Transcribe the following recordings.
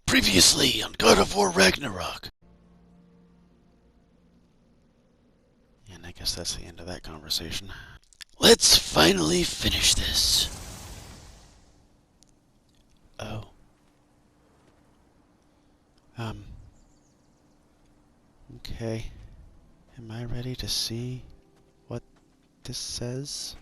Previously on God of War Ragnarok. And I guess that's the end of that conversation. Let's finally finish this. Oh. Okay. Am I ready to see what this says?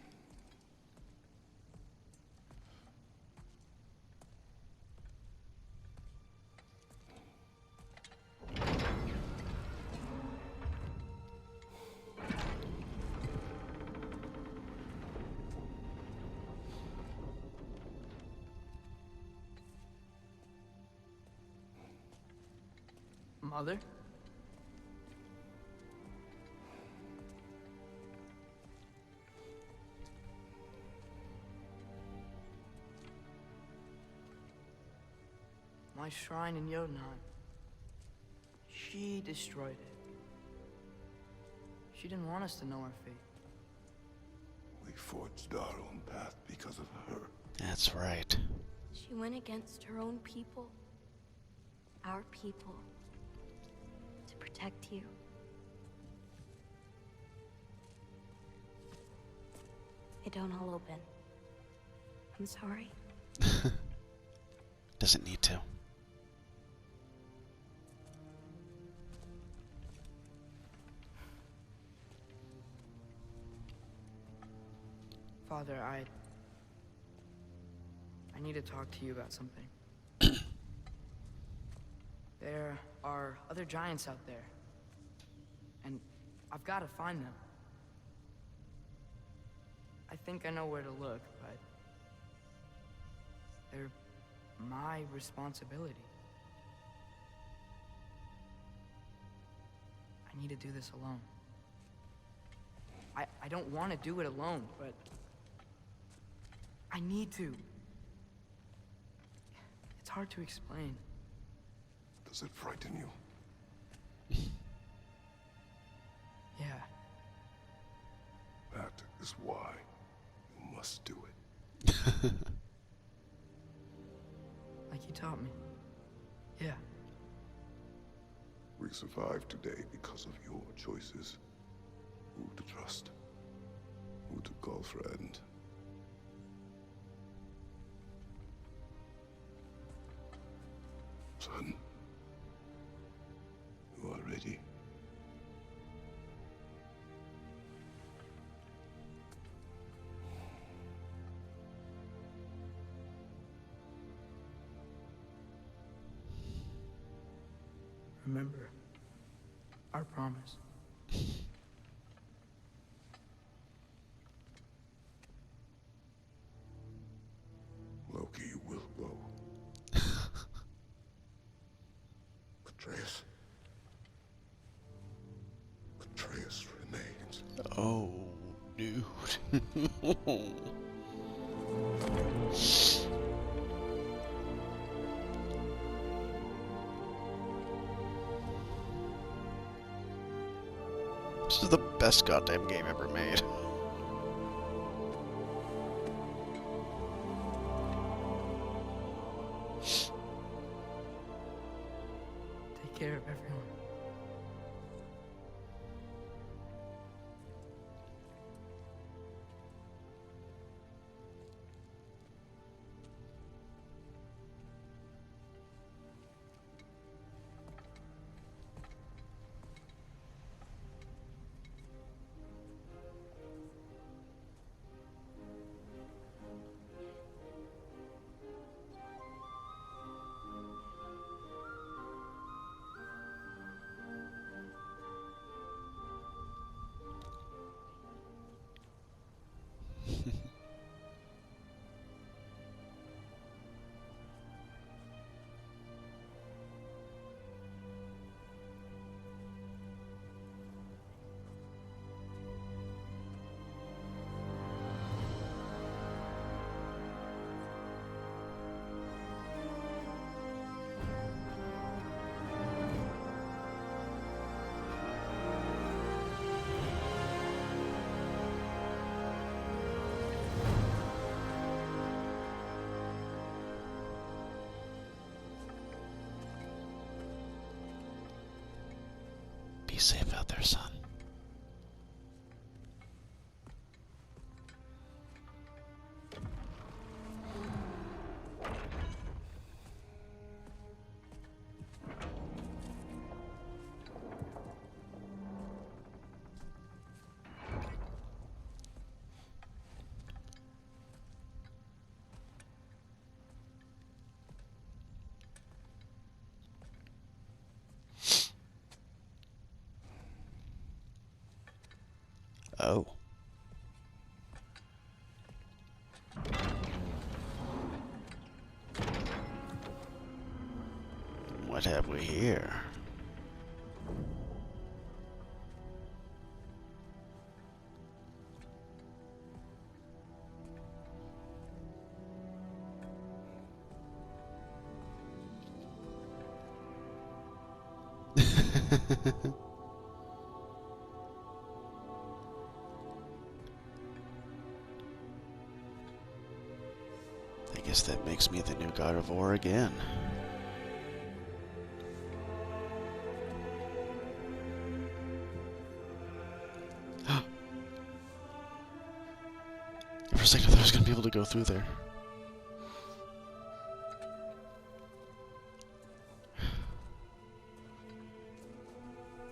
Mother? My shrine in Jotunheim. She destroyed it. She didn't want us to know our fate. We forged our own path because of her. That's right. She went against her own people. Our people. To protect you. It don't all open. I'm sorry. Doesn't need to. Father, I need to talk to you about something. There are other giants out there. And I've got to find them. I think I know where to look, but they're my responsibility. I need to do this alone. I don't want to do it alone, but I need to. It's hard to explain. Does it frighten you? Yeah. That is why you must do it. Like you taught me. Yeah. We survived today because of your choices. Who to trust, who to call friend. Son, you are ready. Remember our promise. Loki, you will go. Atreus. Atreus remains. Oh, dude. This is the best goddamn game ever made. Take care of everyone. Be safe out there, son. Oh. What have we here? I guess that makes me the new god of war again. For a second I thought I was going to be able to go through there.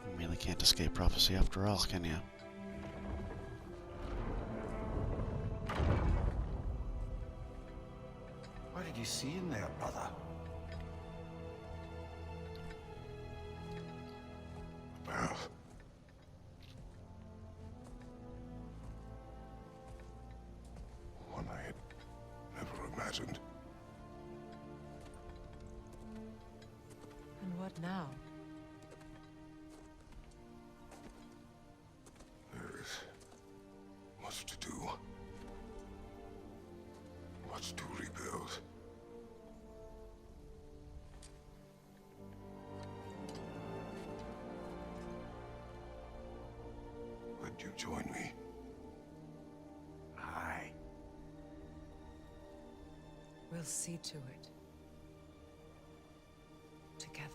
You really can't escape prophecy after all, can you? What did you see in there, brother? A path. One I had never imagined. And what now? There is much to do. Much to rebuild. Would you join me? Aye. We'll see to it. Together.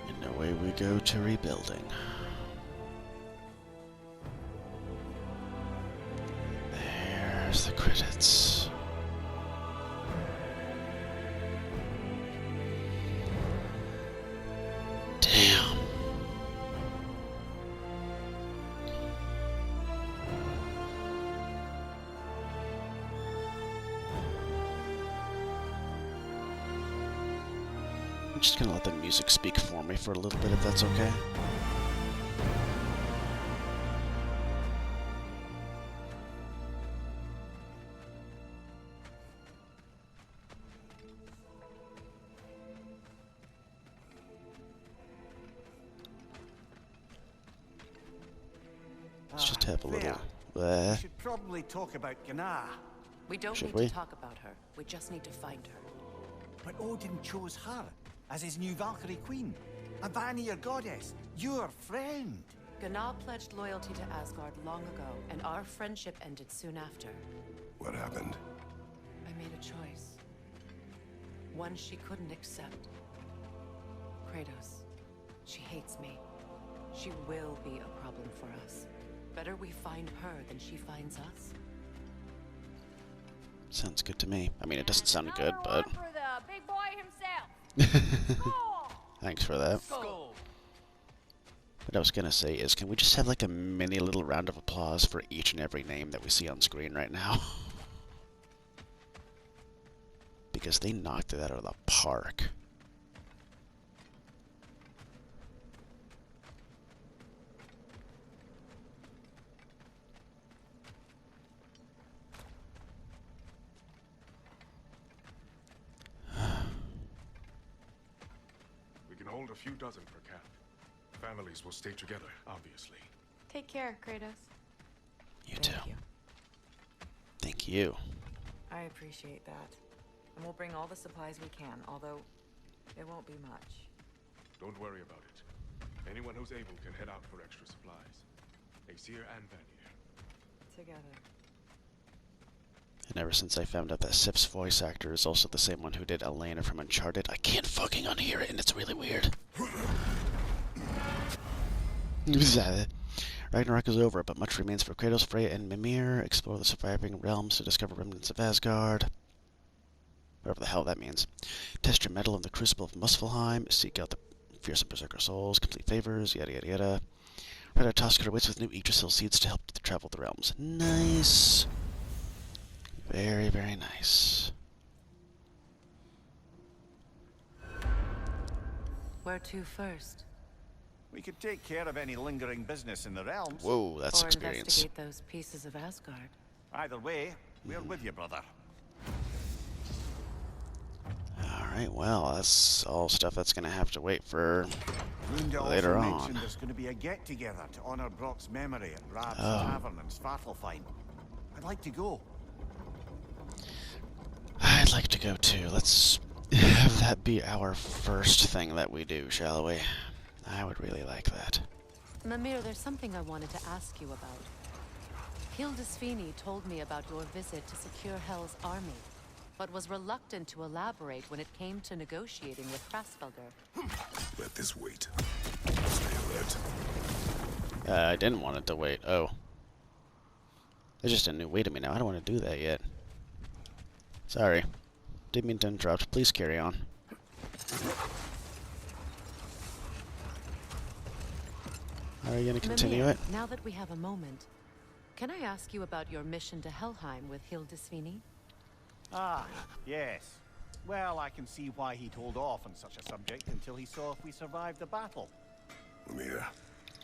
And away we go to rebuilding. There's the credits. Damn. I'm just gonna let the music speak for me for a little bit, if that's okay. Let's just have a little. We should probably talk about Gná. We don't Should need we? to talk about her. We just need to find her. But Odin chose her as his new Valkyrie queen. A Vanir goddess. Your friend. Gná pledged loyalty to Asgard long ago, and our friendship ended soon after. What happened? I made a choice. One she couldn't accept. Kratos. She hates me. She will be a problem for us. Better we find her than she finds us. Sounds good to me. I mean, it doesn't sound good, but For the big boy himself. thanks for that. What I was gonna say is, can we just have like a mini little round of applause for each and every name that we see on screen right now? Because they knocked it out of the park. a few dozen per camp. Families will stay together, obviously. Take care, Kratos. You Thank too. you. Thank you. I appreciate that. And we'll bring all the supplies we can, although it won't be much. Don't worry about it. Anyone who's able can head out for extra supplies. Aesir and Vanir. Together. And ever since I found out that Sif's voice actor is also the same one who did Elena from Uncharted, I can't fucking unhear it, and it's really weird. Ragnarök is over, but much remains for Kratos, Freya, and Mimir. Explore the surviving realms to discover remnants of Asgard. Whatever the hell that means. Test your mettle in the crucible of Muspelheim. Seek out the fearsome berserker souls. Complete favors. Yada yada yada. Red Tusker waits with new Yggdrasil seeds to help to travel the realms. Nice. Very, very nice. Where to first? We could take care of any lingering business in the realms. Whoa, that's Or experience. investigate those pieces of Asgard. Either way, we're with you, brother. Alright, well, that's all stuff that's gonna have to wait for Lunda later also on. mentioned there's going to be a get-together to honor Brock's memory at Rab's Oh. Tavern in Svartalfheim. I'd like to go. I'd like to go too. Let's have that be our first thing that we do, shall we? I would really like that. Mimir, there's something I wanted to ask you about. Hildisvini told me about your visit to secure Hell's army, but was reluctant to elaborate when it came to negotiating with Krasfelder. Let this wait. Stay alert. I didn't want it to wait. Oh. There's just a new way to me now. I don't want to do that yet. Sorry. Didn't mean to interrupt. Please carry on. Are you going to continue Mimir, it? now that we have a moment, can I ask you about your mission to Helheim with Hildisvini? Ah, yes. Well, I can see why he'd hold off on such a subject until he saw if we survived the battle. Mimir,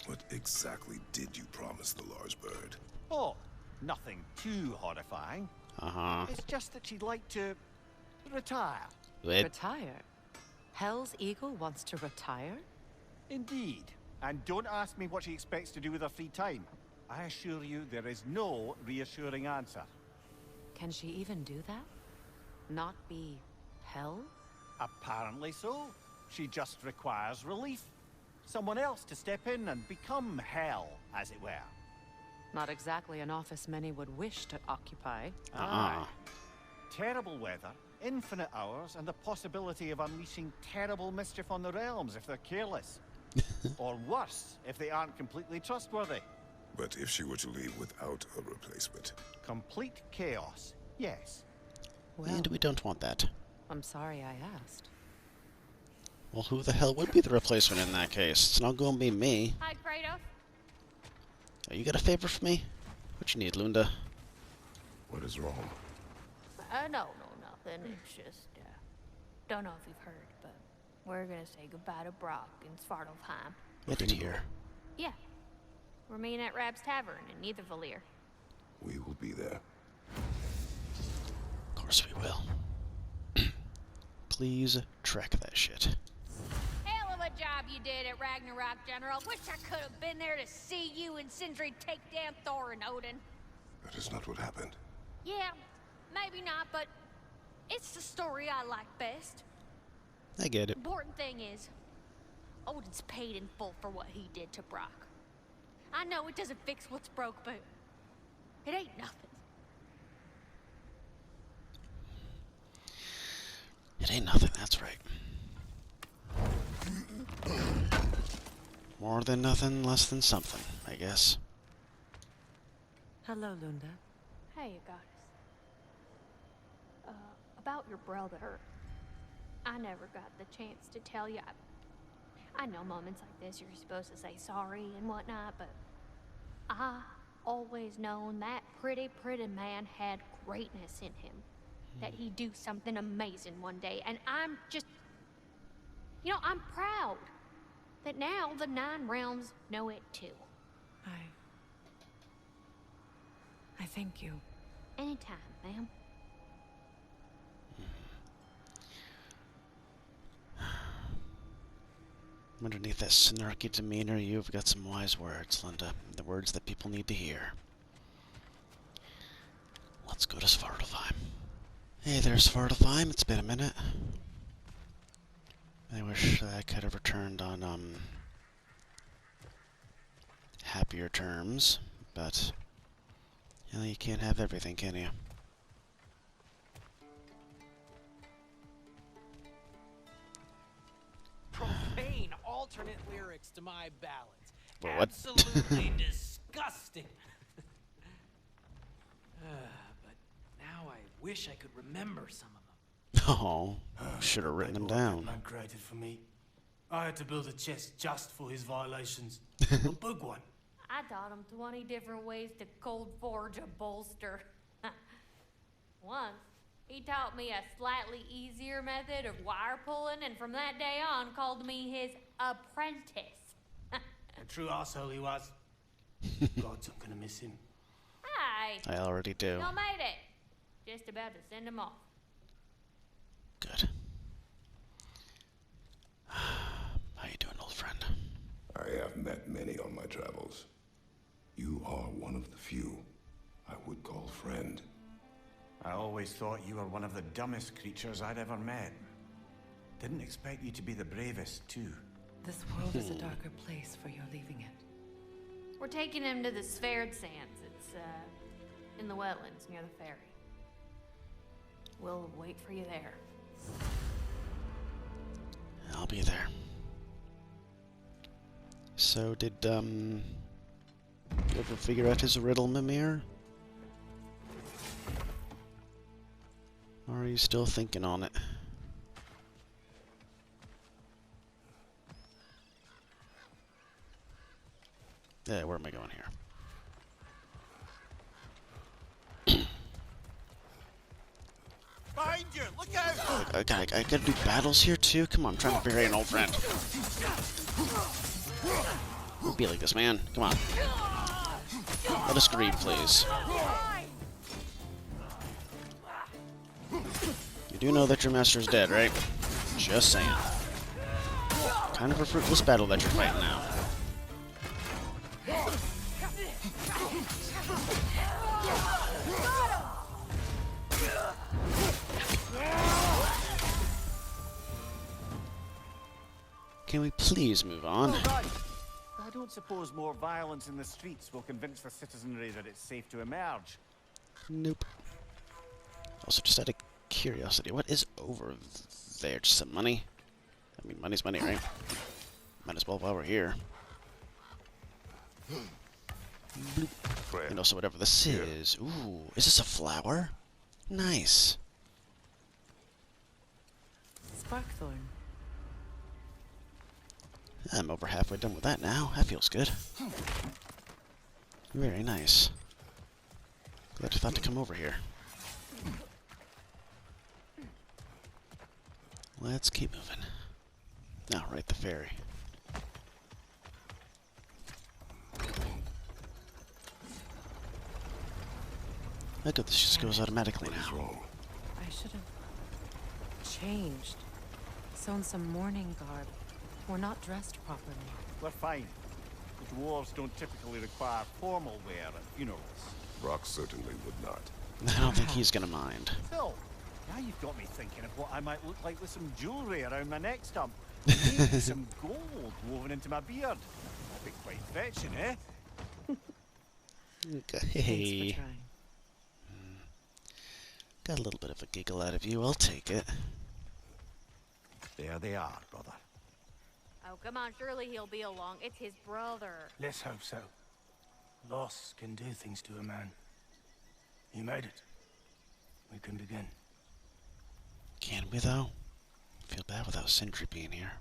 what exactly did you promise the large bird? Oh, nothing too horrifying. Uh-huh. It's just that she'd like to retire. Wait. Retire? Hell's Eagle wants to retire? Indeed. And don't ask me what she expects to do with her free time. I assure you there is no reassuring answer. Can she even do that? Not be Hell? Apparently so. She just requires relief. Someone else to step in and become Hell, as it were. Not exactly an office many would wish to occupy. Uh-uh. Terrible weather, infinite hours, and the possibility of unleashing terrible mischief on the realms if they're careless. Or worse, if they aren't completely trustworthy. But if she were to leave without a replacement, Complete chaos, yes. Well, And we don't want that. I'm sorry I asked. Well, who the hell would be the replacement in that case? It's not going to be me. Hi, Kratos. Oh, you got a favor for me? What you need, Lunda? what is wrong? No, nothing. It's just, don't know if you've heard, but we're gonna say goodbye to Brock in Svartalfheim. I did hear. Yeah. We're meeting at Rab's Tavern in Nethervalir. We will be there. Of course we will. Please track that shit. Hell of a job you did at Ragnarök, General. Wish I could have been there to see you and Sindri take down Thor and Odin. That is not what happened. Yeah, maybe not, but it's the story I like best. I get it. Important thing is, Odin's paid in full for what he did to Brock. I know it doesn't fix what's broke, but it ain't nothing. It ain't nothing, that's right. More than nothing, less than something, I guess. Hello, Lunda. Hey, goddess. About your brother. I never got the chance to tell you. I know moments like this you're supposed to say sorry and whatnot, but I always known that pretty man had greatness in him. That he'd do something amazing one day, and I'm just... You know, I'm proud that now the 9 realms know it too. I thank you. Anytime, ma'am. Underneath that snarky demeanor, you've got some wise words, Linda. The words that people need to hear. Let's go to Svartalfheim. Hey there, Svartalfheim. It's been a minute. I wish I could have returned on, happier terms, but, you know, you can't have everything, can you? Profane alternate lyrics to my ballads. Well, what? Absolutely disgusting. But now I wish I could remember some of them. Oh, should have written them down. Man created for me. I had to build a chest just for his violations. A big one. I taught him 20 different ways to cold forge a bolster. Once, he taught me a slightly easier method of wire pulling, and from that day on called me his apprentice. A true arsehole he was. Gods, I'm gonna miss him. Hi. I already do. Y'all made it. Just about to send him off. Good. How you doing, old friend? I have met many on my travels. You are one of the few I would call friend. I always thought you were one of the dumbest creatures I'd ever met. Didn't expect you to be the bravest, too. This world is a darker place for your leaving it. We're taking him to the Sverd Sands. It's, in the wetlands near the ferry. We'll wait for you there. I'll be there. So, did, you ever figure out his riddle, Mimir? Or are you still thinking on it? Yeah, where am I going here? Behind you! Look out! I gotta do battles here too? Come on, I'm trying to bury an old friend. Don't be like this, man. Come on. Let us grieve, please. You do know that your master's dead, right? Just saying. Kind of a fruitless battle that you're fighting now. Can we please move on? Oh, God. I don't suppose more violence in the streets will convince the citizenry that it's safe to emerge. Nope. Also, just out of curiosity, what is over there? Just some money? I mean, money's money, right? Might as well while we're here. Bloop. And also whatever this is. Ooh, is this a flower? Nice. Sparkthorn. I'm over halfway done with that now. That feels good. Very nice. Glad you thought to come over here. Let's keep moving. Now, right the ferry. Look at this, just goes automatically now. I should have changed. Sewn some mourning garb. We're not dressed properly. We're fine. The dwarves don't typically require formal wear at funerals. Rock certainly would not. I don't think he's gonna mind. Still, now you've got me thinking of what I might look like with some jewellery around my neck stump. Maybe some gold woven into my beard. That'd be quite fetching, eh? Okay. Thanks for trying. Got a little bit of a giggle out of you, I'll take it. There they are, brother. Oh, come on, surely he'll be along. It's his brother. Let's hope so. Loss can do things to a man. You made it. We can begin. Can we, though? Feel bad without Sindri being here.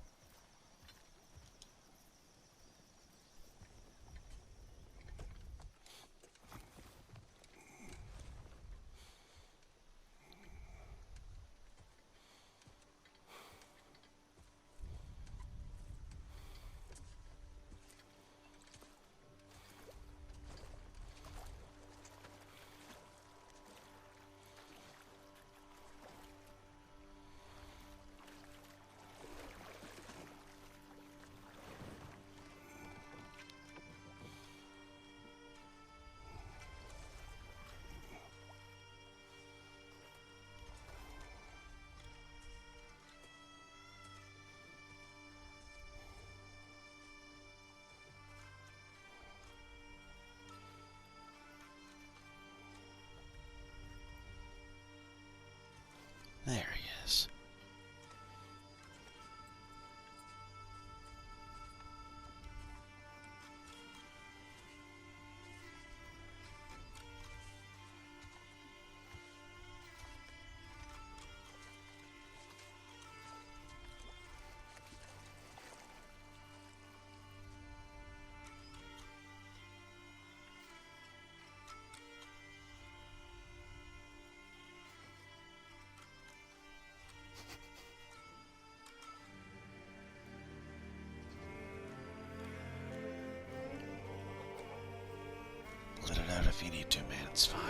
out if you need to, man. It's fine.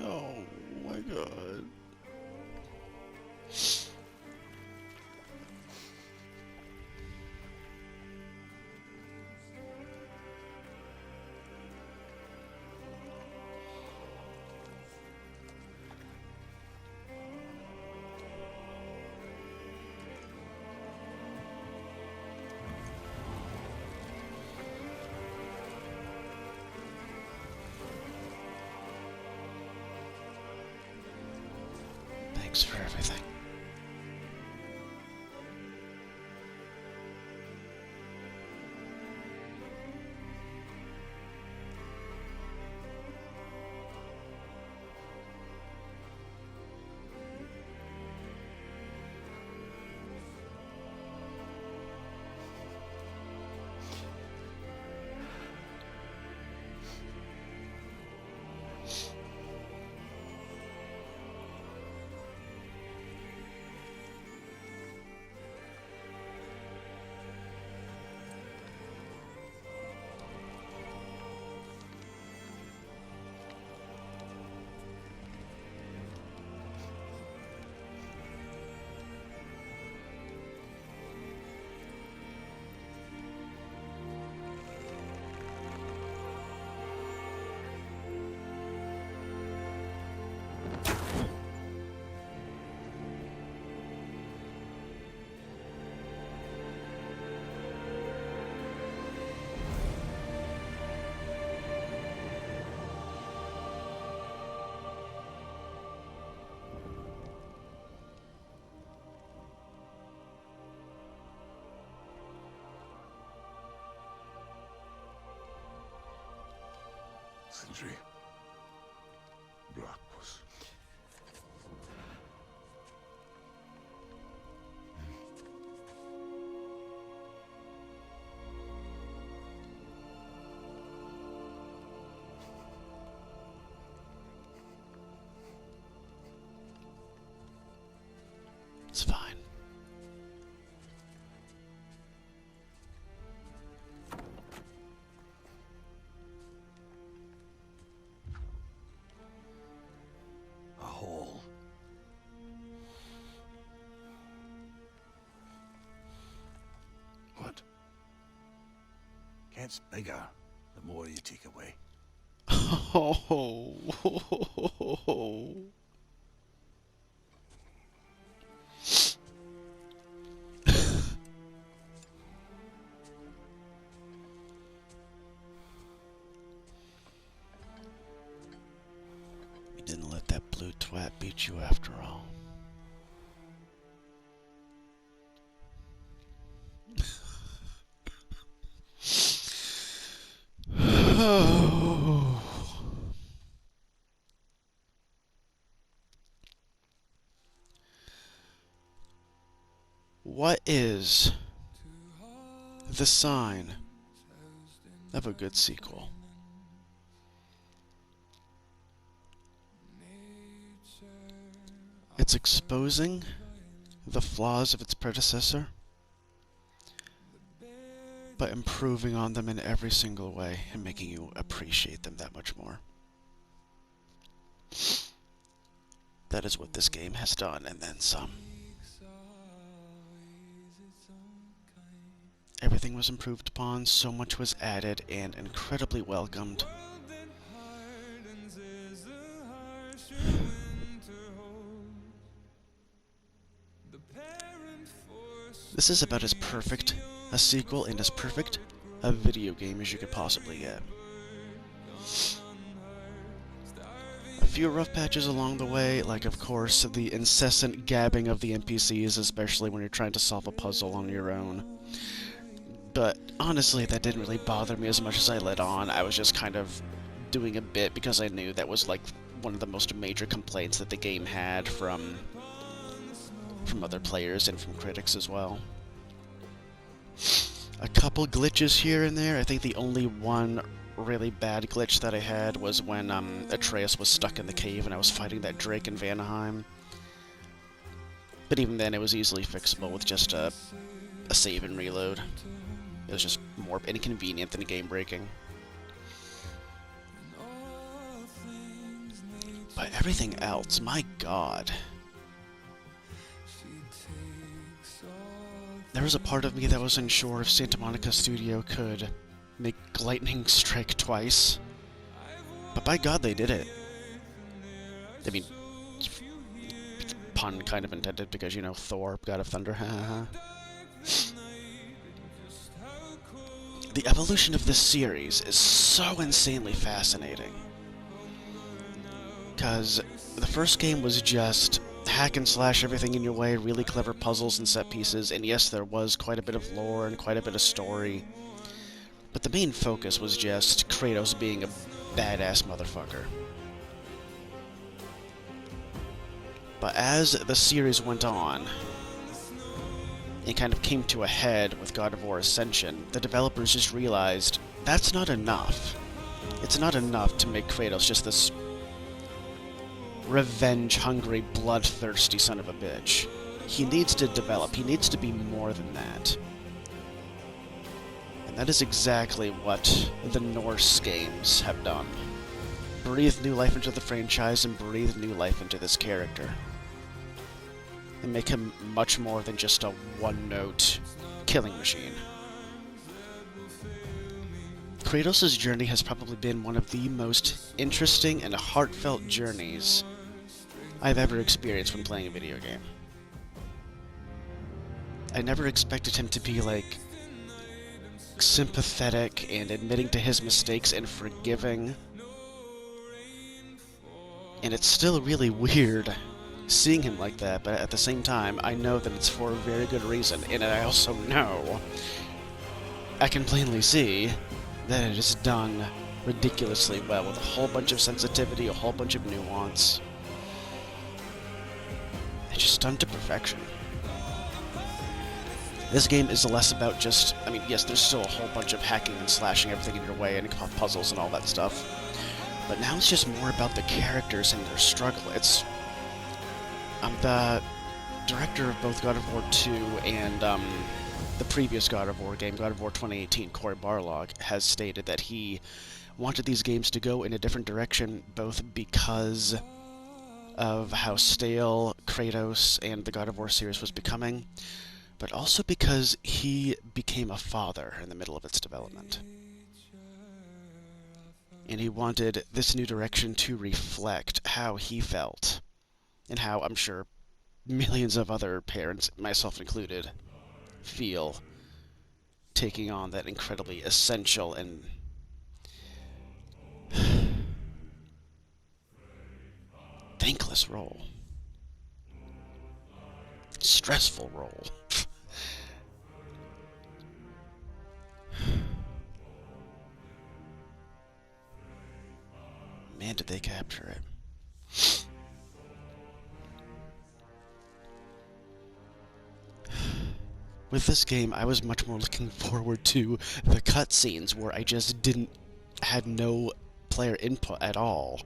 Oh my god. Thanks for everything. Sentry. Blackpuss. It's fine. A hole. What? Gets bigger the more you take away. Oh. You didn't let that blue twat beat you after all. What is the sign of a good sequel? It's exposing the flaws of its predecessor, but improving on them in every single way and making you appreciate them that much more. That is what this game has done, and then some. Everything was improved upon, so much was added, and incredibly welcomed. This is about as perfect a sequel and as perfect a video game as you could possibly get. A few rough patches along the way, like of course the incessant gabbing of the NPCs, especially when you're trying to solve a puzzle on your own. But honestly, that didn't really bother me as much as I let on. I was just kind of doing a bit because I knew that was like one of the most major complaints that the game had from other players and from critics as well. A couple glitches here and there. I think the only one really bad glitch that I had was when Atreus was stuck in the cave and I was fighting that Drake in Vanaheim. But even then, it was easily fixable with just a save and reload. It was just more inconvenient than game breaking. But everything else, my god. There was a part of me that wasn't sure if Santa Monica Studio could make lightning strike twice. But by god, they did it. I mean, pun kind of intended because, you know, Thor, God of Thunder, haha. The evolution of this series is so insanely fascinating. Because the first game was just hack and slash everything in your way, really clever puzzles and set pieces, and yes, there was quite a bit of lore and quite a bit of story. But the main focus was just Kratos being a badass motherfucker. But as the series went on, it kind of came to a head with God of War Ascension, the developers just realized that's not enough. It's not enough to make Kratos just this revenge-hungry, bloodthirsty son of a bitch. He needs to develop. He needs to be more than that. And that is exactly what the Norse games have done. Breathe new life into the franchise and breathe new life into this character. And make him much more than just a one-note killing machine. Kratos' journey has probably been one of the most interesting and heartfelt journeys I've ever experienced when playing a video game. I never expected him to be, like, sympathetic and admitting to his mistakes and forgiving. And it's still really weird seeing him like that, but at the same time, I know that it's for a very good reason, and I also know, I can plainly see, that it is done ridiculously well, with a whole bunch of sensitivity, a whole bunch of nuance. It's just done to perfection. This game is less about just, I mean, yes, there's still a whole bunch of hacking and slashing everything in your way, and puzzles and all that stuff, but now it's just more about the characters and their struggle. I'm the director of both God of War 2 and the previous God of War game, God of War 2018, Cory Barlog, has stated that he wanted these games to go in a different direction, both because of how stale Kratos and the God of War series was becoming, but also because he became a father in the middle of its development. And he wanted this new direction to reflect how he felt, and how, I'm sure, millions of other parents, myself included, feel taking on that incredibly essential and thankless role. Stressful role. Man, did they capture it. With this game, I was much more looking forward to the cutscenes where I just had no player input at all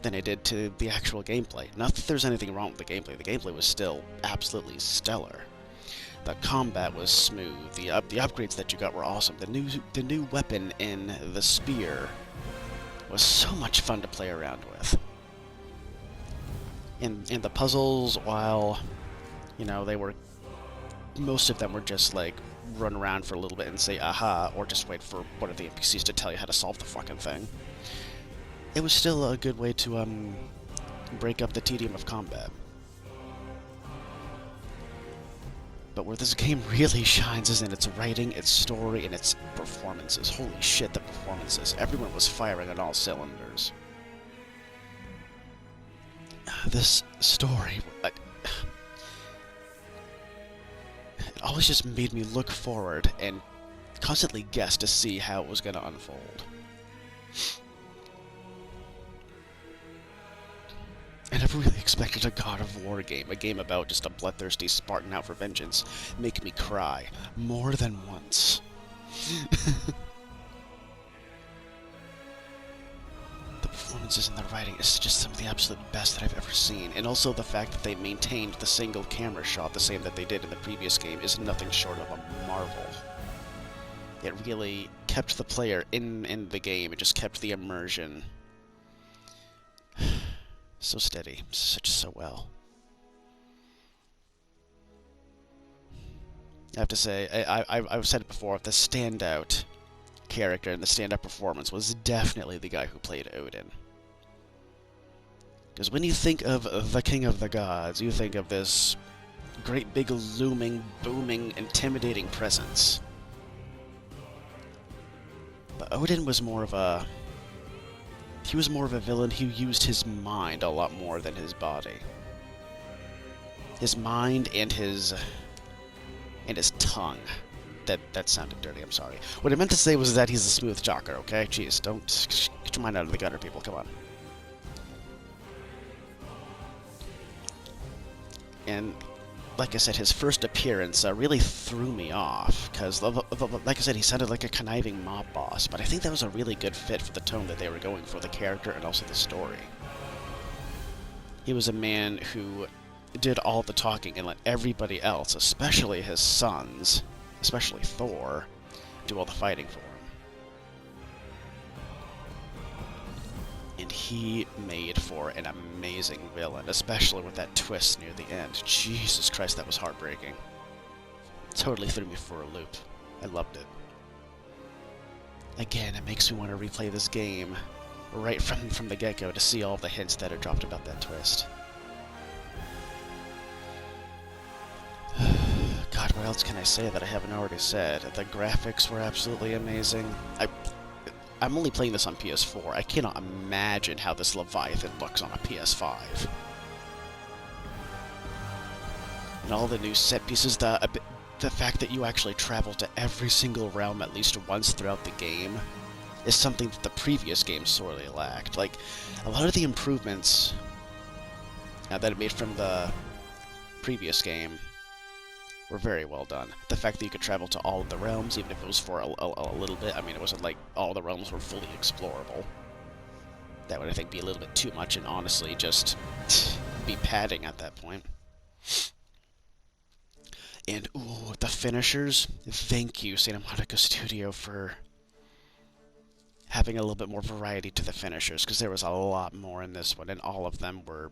than I did to the actual gameplay. Not that there's anything wrong with the gameplay. The gameplay was still absolutely stellar. The combat was smooth. The upgrades that you got were awesome. The new weapon in the spear was so much fun to play around with. And the puzzles, while, you know, most of them were just like run around for a little bit and say aha, or just wait for one of the NPCs to tell you how to solve the fucking thing. It was still a good way to break up the tedium of combat. But where this game really shines is in its writing, its story, and its performances. Holy shit, the performances. Everyone was firing on all cylinders. This story, it always just made me look forward and constantly guess to see how it was going to unfold. I never really expected a God of War game, a game about just a bloodthirsty Spartan out for vengeance, make me cry more than once. The performances and the writing is just some of the absolute best that I've ever seen, and also the fact that they maintained the single camera shot the same that they did in the previous game is nothing short of a marvel. It really kept the player in the game, it just kept the immersion. So steady, so well. I have to say, I've said it before, the standout character and the standout performance was definitely the guy who played Odin. Because when you think of the King of the Gods, you think of this great big looming, booming, intimidating presence. But Odin was more of a... He was more of a villain who used his mind a lot more than his body. His mind and his tongue. That sounded dirty, I'm sorry. What I meant to say was that he's a smooth talker, okay? Jeez, don't... Get your mind out of the gutter, people, come on. And, like I said, his first appearance really threw me off, because, like I said, he sounded like a conniving mob boss, but I think that was a really good fit for the tone that they were going for, the character and also the story. He was a man who did all the talking and let everybody else, especially his sons, especially Thor, do all the fighting for him. And he made for an amazing villain, especially with that twist near the end. Jesus Christ, that was heartbreaking. Totally threw me for a loop. I loved it. Again, it makes me want to replay this game right from the get-go to see all the hints that are dropped about that twist. God, what else can I say that I haven't already said? The graphics were absolutely amazing. I'm only playing this on PS4. I cannot imagine how this Leviathan looks on a PS5. And all the new set pieces, the fact that you actually travel to every single realm at least once throughout the game is something that the previous game sorely lacked. Like, a lot of the improvements that it made from the previous game were very well done. The fact that you could travel to all of the realms, even if it was for a little bit. I mean, it wasn't like all the realms were fully explorable. That would, I think, be a little bit too much, and honestly, just be padding at that point. And, ooh, the finishers. Thank you, Santa Monica Studio, for having a little bit more variety to the finishers, because there was a lot more in this one, and all of them were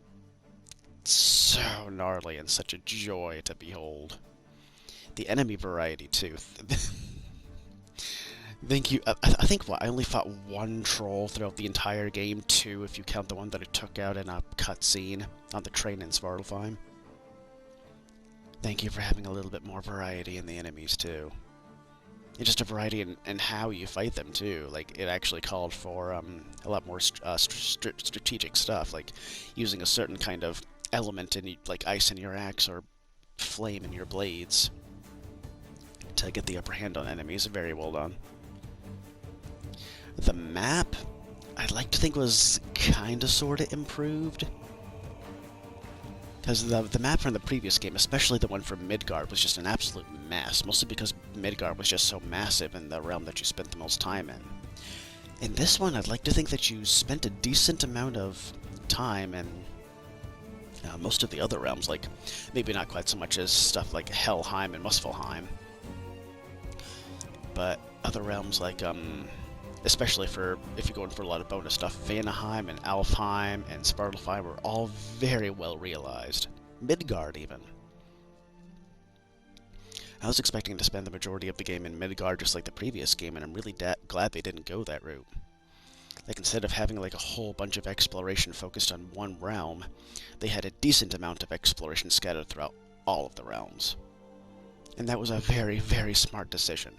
so gnarly and such a joy to behold. The enemy variety, too. Thank you. I think, I only fought one troll throughout the entire game, two, if you count the one that I took out in a cutscene on the train in Svartalfheim. Thank you for having a little bit more variety in the enemies, too. And just a variety in how you fight them, too. Like, it actually called for a lot more strategic stuff, like using a certain kind of element in, like, ice in your axe or flame in your blades to get the upper hand on enemies. Very well done. The map, I'd like to think was kinda sorta improved. Because the map from the previous game, especially the one from Midgard, was just an absolute mess. Mostly because Midgard was just so massive in the realm that you spent the most time in. In this one, I'd like to think that you spent a decent amount of time in most of the other realms. Like, maybe not quite so much as stuff like Helheim and Muspelheim. But other realms like, especially for, if you're going for a lot of bonus stuff, Vanaheim and Alfheim and Svartalfheim were all very well realized. Midgard, even. I was expecting to spend the majority of the game in Midgard just like the previous game, and I'm really glad they didn't go that route. Like, instead of having like a whole bunch of exploration focused on one realm, they had a decent amount of exploration scattered throughout all of the realms. And that was a very, very smart decision.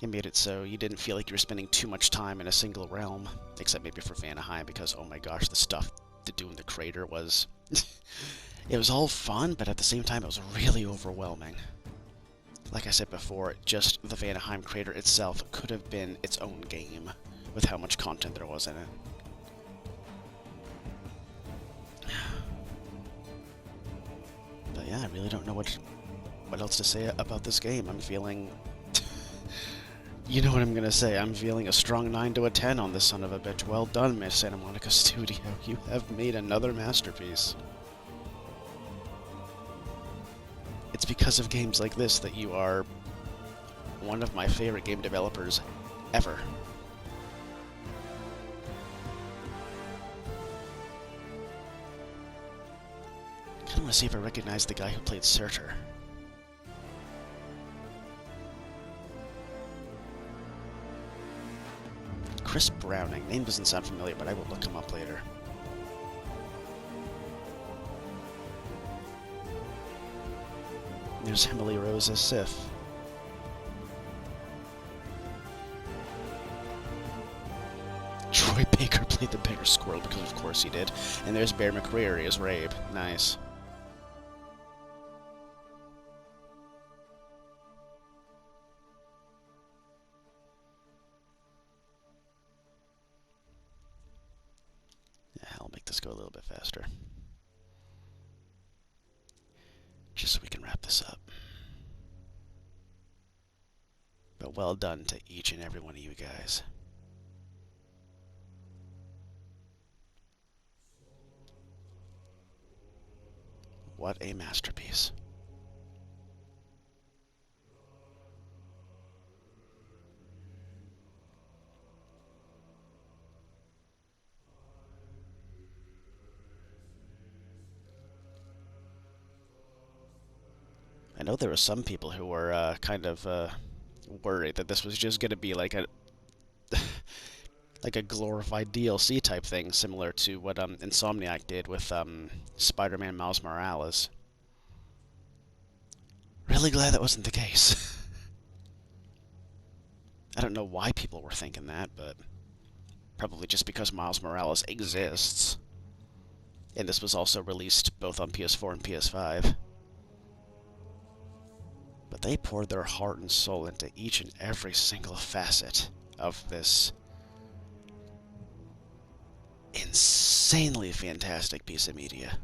It made it so you didn't feel like you were spending too much time in a single realm, except maybe for Vanaheim, because, oh my gosh, the stuff to do in the crater was... it was all fun, but at the same time it was really overwhelming. Like I said before, just the Vanaheim crater itself could have been its own game, with how much content there was in it. But yeah, I really don't know what else to say about this game. I'm feeling... You know what I'm gonna say, I'm feeling a strong 9 to a 10 on this son of a bitch. Well done, Miss Santa Monica Studio. You have made another masterpiece. It's because of games like this that you are one of my favorite game developers ever. want to see if I recognize the guy who played Surtur. Chris Browning. Name doesn't sound familiar, but I will look him up later. There's Emily Rose as Sif. Troy Baker played the bigger squirrel because of course he did. And there's Bear McCreary as Rabe. Nice. Yeah, I'll make this go a little bit faster. Just so we can wrap this up. But well done to each and every one of you guys. What a masterpiece. I know there were some people who were kind of worried that this was just going to be like a like a glorified DLC type thing, similar to what Insomniac did with Spider-Man Miles Morales. Really glad that wasn't the case. I don't know why people were thinking that, but probably just because Miles Morales exists. And this was also released both on PS4 and PS5. But they poured their heart and soul into each and every single facet of this insanely fantastic piece of media.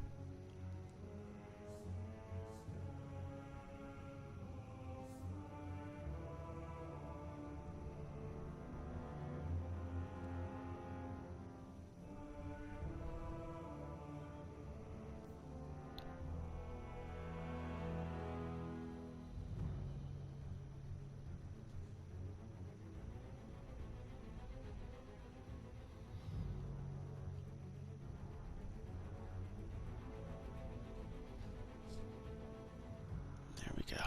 There we go.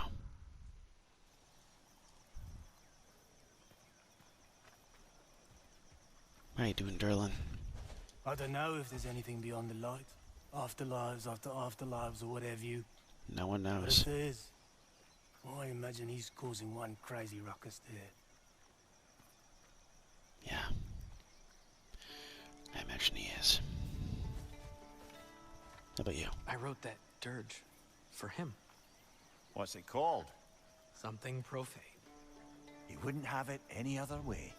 How you doing, Derlin? I don't know if there's anything beyond the light. Afterlives after afterlives or whatever you... No one But knows. if there is, well, I imagine he's causing one crazy ruckus there. Yeah. I imagine he is. How about you? I wrote that dirge for him. What's it called? Something profane. He wouldn't have it any other way.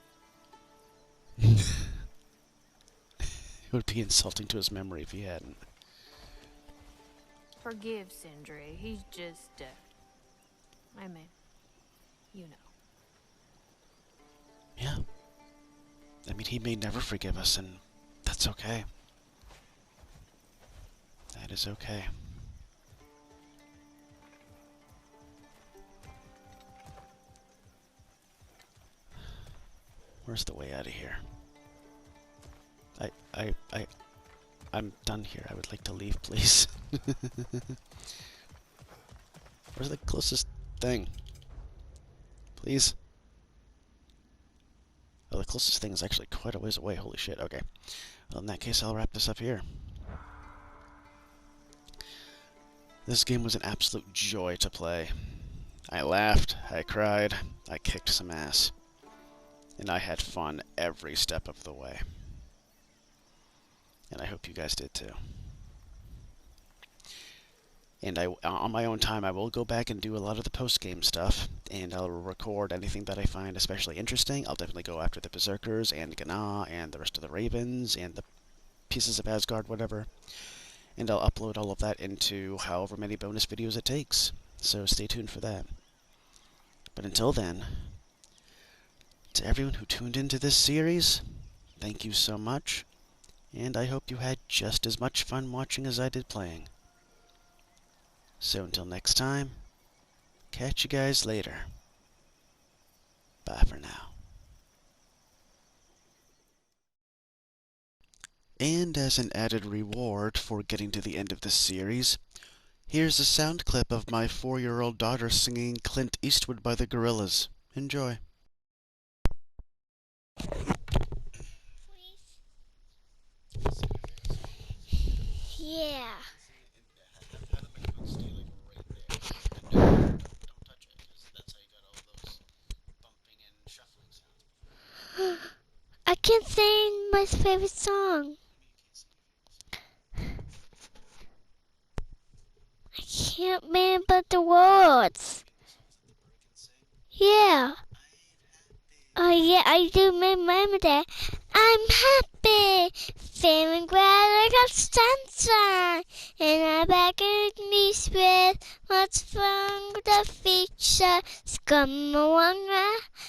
It would be insulting to his memory if he hadn't. Forgive Sindri. He's just, I mean, you know. Yeah. I mean, he may never forgive us, and that's okay. That is okay. Where's the way out of here? I'm done here. I would like to leave, please. Where's the closest thing? Please? Oh, the closest thing is actually quite a ways away. Holy shit. Okay. Well, in that case, I'll wrap this up here. This game was an absolute joy to play. I laughed, I cried, I kicked some ass. And I had fun every step of the way. And I hope you guys did too. And on my own time, I will go back and do a lot of the post-game stuff, and I'll record anything that I find especially interesting. I'll definitely go after the Berserkers, and Gná, and the rest of the Ravens, and the pieces of Asgard, whatever. And I'll upload all of that into however many bonus videos it takes. So stay tuned for that. But until then, to everyone who tuned into this series, thank you so much. And I hope you had just as much fun watching as I did playing. So until next time, catch you guys later. Bye for now. And as an added reward for getting to the end of this series, Here's a sound clip of my 4-year-old daughter singing Clint Eastwood by the Gorillaz. Enjoy. Yeah. I can't sing my favorite song. I can't remember the words. Yeah. Oh yeah, I do remember that. I'm happy, feeling glad I got sunshine, and I'm back in me with what's from the future. It's come along,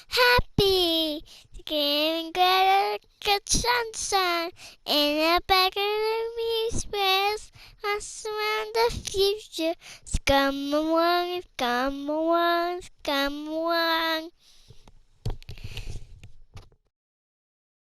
happy, feeling glad I got sunshine, and I'm back in me with what's from the future. It's come along, it's come along, it's come along.